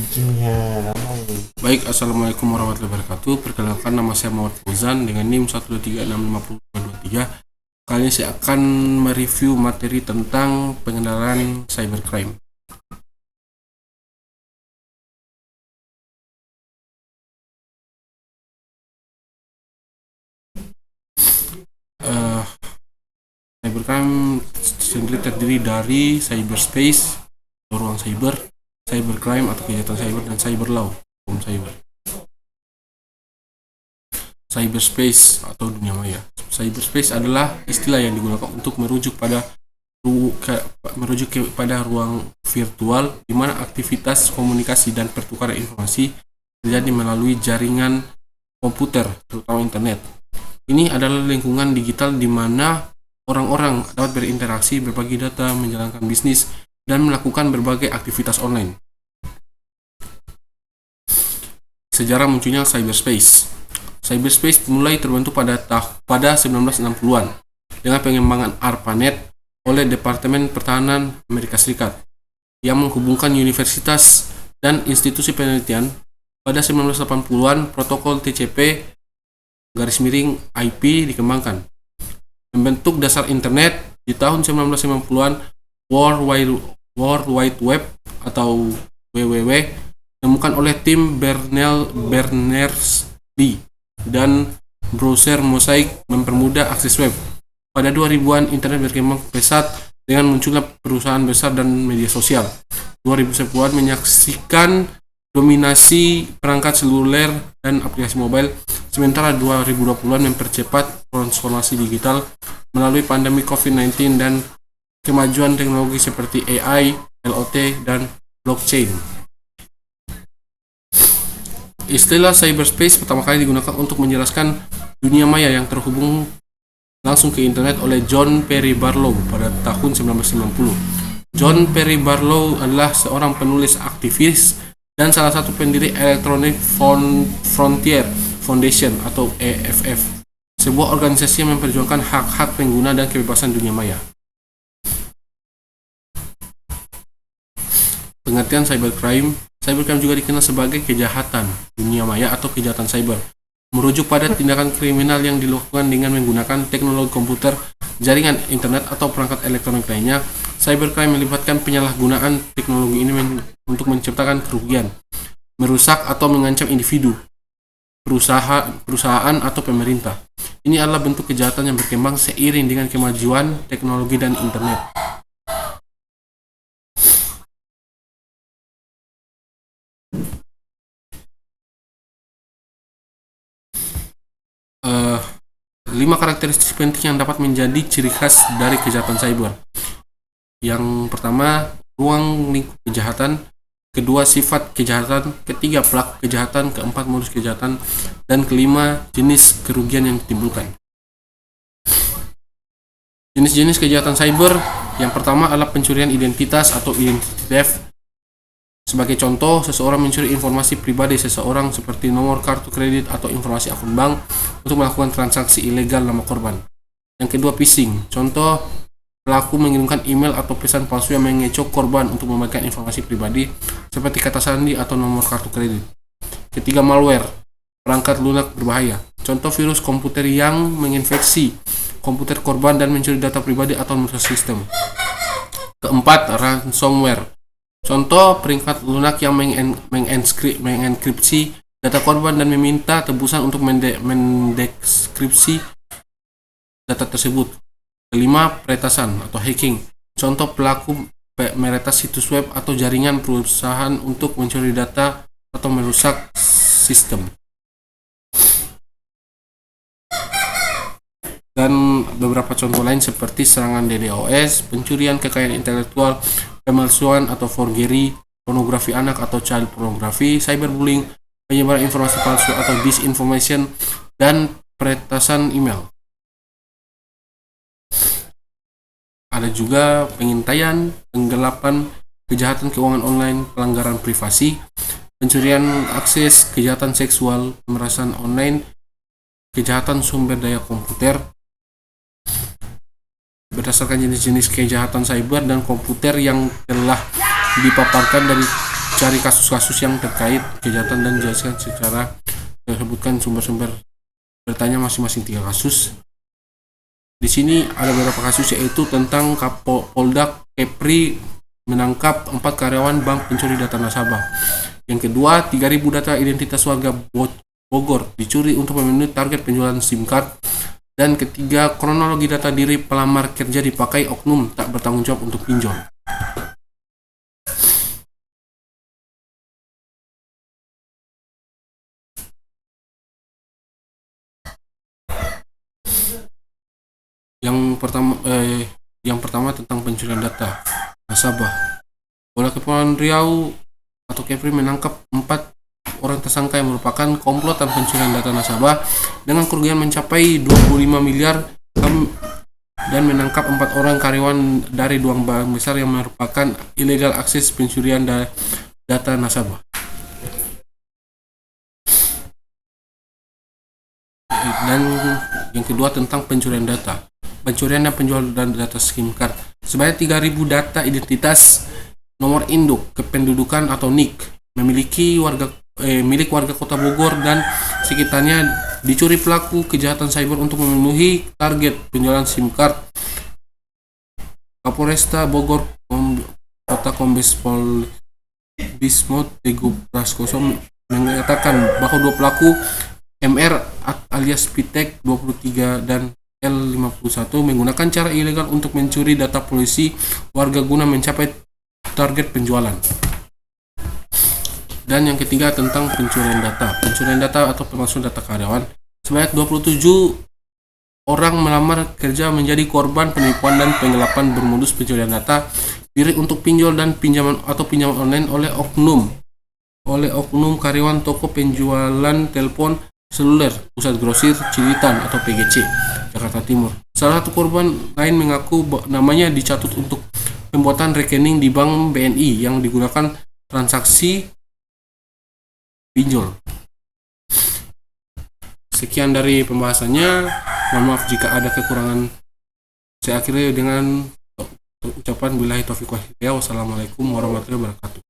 Ya, Baik, assalamualaikum warahmatullahi wabarakatuh. Perkenalkan, nama saya Muhammad Fauzan dengan NIM 123650223. Kali ini saya akan mereview materi tentang pengendalian cybercrime. Cybercrime sendiri terdiri dari cyberspace atau ruang cyber, cybercrime atau kejahatan cyber, dan cyber law, hukum cyber. Cyberspace atau dunia maya. Cyberspace adalah istilah yang digunakan untuk merujuk kepada ruang virtual di mana aktivitas komunikasi dan pertukaran informasi terjadi melalui jaringan komputer, terutama internet. Ini adalah lingkungan digital di mana orang-orang dapat berinteraksi, berbagi data, menjalankan bisnis, dan melakukan berbagai aktivitas online. Sejarah munculnya cyberspace. Cyberspace mulai terbentuk pada 1960-an dengan pengembangan ARPANET oleh Departemen Pertahanan Amerika Serikat yang menghubungkan universitas dan institusi penelitian. Pada 1980-an, protokol TCP/IP dikembangkan. Membentuk dasar internet di tahun 1950-an, World Wide Web atau WWW ditemukan oleh tim Berners-Lee dan browser Mosaic mempermudah akses web. Pada 2000-an, internet berkembang pesat dengan munculnya perusahaan besar dan media sosial. 2010-an menyaksikan dominasi perangkat seluler dan aplikasi mobile, sementara 2020-an mempercepat transformasi digital melalui pandemi COVID-19 dan kemajuan teknologi seperti AI, IoT, dan blockchain. Istilah cyberspace pertama kali digunakan untuk menjelaskan dunia maya yang terhubung langsung ke internet oleh John Perry Barlow pada tahun 1990. John Perry Barlow adalah seorang penulis aktivis dan salah satu pendiri Electronic Frontier Foundation atau EFF, sebuah organisasi yang memperjuangkan hak-hak pengguna dan kebebasan dunia maya. Pengertian cybercrime. Cybercrime juga dikenal sebagai kejahatan dunia maya atau kejahatan cyber, merujuk pada tindakan kriminal yang dilakukan dengan menggunakan teknologi komputer, jaringan internet, atau perangkat elektronik lainnya. Cybercrime melibatkan penyalahgunaan teknologi ini untuk menciptakan kerugian, merusak atau mengancam individu, perusahaan atau pemerintah. Ini adalah bentuk kejahatan yang berkembang seiring dengan kemajuan teknologi dan internet. Lima karakteristik penting yang dapat menjadi ciri khas dari kejahatan cyber. Yang pertama, ruang lingkup kejahatan. Kedua, sifat kejahatan. Ketiga, pelaku kejahatan. Keempat, modus kejahatan. Dan kelima, jenis kerugian yang ditimbulkan. Jenis-jenis kejahatan cyber. Yang pertama adalah pencurian identitas atau identity theft. Sebagai contoh, seseorang mencuri informasi pribadi seseorang seperti nomor kartu kredit atau informasi akun bank untuk melakukan transaksi ilegal nama korban. Yang kedua, phishing. Contoh, pelaku mengirimkan email atau pesan palsu yang mengecoh korban untuk memberikan informasi pribadi seperti kata sandi atau nomor kartu kredit. Ketiga, malware. Perangkat lunak berbahaya. Contoh, virus komputer yang menginfeksi komputer korban dan mencuri data pribadi atau merusak sistem. Keempat, ransomware. Contoh, perangkat lunak yang mengenkripsi data korban dan meminta tebusan untuk mendeskripsi data tersebut. Kelima, peretasan atau hacking. Contoh, pelaku meretas situs web atau jaringan perusahaan untuk mencuri data atau merusak sistem. Dan beberapa contoh lain seperti serangan DDoS, pencurian kekayaan intelektual, pemalsuan atau forgery, pornografi anak atau child pornography, cyberbullying, penyebaran informasi palsu atau disinformation, dan peretasan email. Ada juga pengintaian, penggelapan, kejahatan keuangan online, pelanggaran privasi, pencurian akses, kejahatan seksual, pemerasan online, kejahatan sumber daya komputer. Berdasarkan jenis-jenis kejahatan cyber dan komputer yang telah dipaparkan dari cari kasus-kasus yang terkait kejahatan dan jelaskan secara disebutkan sumber-sumber bertanya masing-masing 3 kasus. Di sini ada beberapa kasus, yaitu tentang Polda Kepri menangkap 4 karyawan bank pencuri data nasabah. Yang kedua, 3.000 data identitas warga Bogor dicuri untuk memenuhi target penjualan SIM card. Dan ketiga, kronologi data diri pelamar kerja dipakai oknum tak bertanggung jawab untuk pinjol. Yang pertama tentang pencurian data nasabah. Polda Kepulauan Riau atau Kepri menangkap 4 orang tersangka yang merupakan komplotan pencurian data nasabah dengan kerugian mencapai 25 miliar dan menangkap 4 orang karyawan dari 2 bank besar yang merupakan illegal akses pencurian data nasabah. Dan yang kedua tentang pencurian data. Pencurian dan penjualan data SIM card. Sebanyak 3.000 data identitas nomor induk kependudukan atau NIK milik warga Kota Bogor dan sekitarnya dicuri pelaku kejahatan cyber untuk memenuhi target penjualan SIM card. Kapolresta Bogor Kota Kombes Pol Bismot Teguh Praskoso mengatakan bahwa 2 pelaku MR alias Pitek 23 dan L51 menggunakan cara ilegal untuk mencuri data polisi warga guna mencapai target penjualan. Dan yang ketiga tentang pencurian data atau pemalsuan data karyawan. Sebanyak 27 orang melamar kerja menjadi korban penipuan dan penggelapan bermodus pencurian data diri untuk pinjol dan pinjaman online oleh oknum karyawan toko penjualan telepon seluler Pusat Grosir Cililitan atau PGC Jakarta Timur. Salah satu korban lain mengaku namanya dicatut untuk pembuatan rekening di Bank BNI yang digunakan transaksi pinjol. Sekian dari pembahasannya. Mohon maaf jika ada kekurangan. Saya akhiri dengan ucapan billahi taufiq wal hidayah. Wassalamualaikum warahmatullahi wabarakatuh.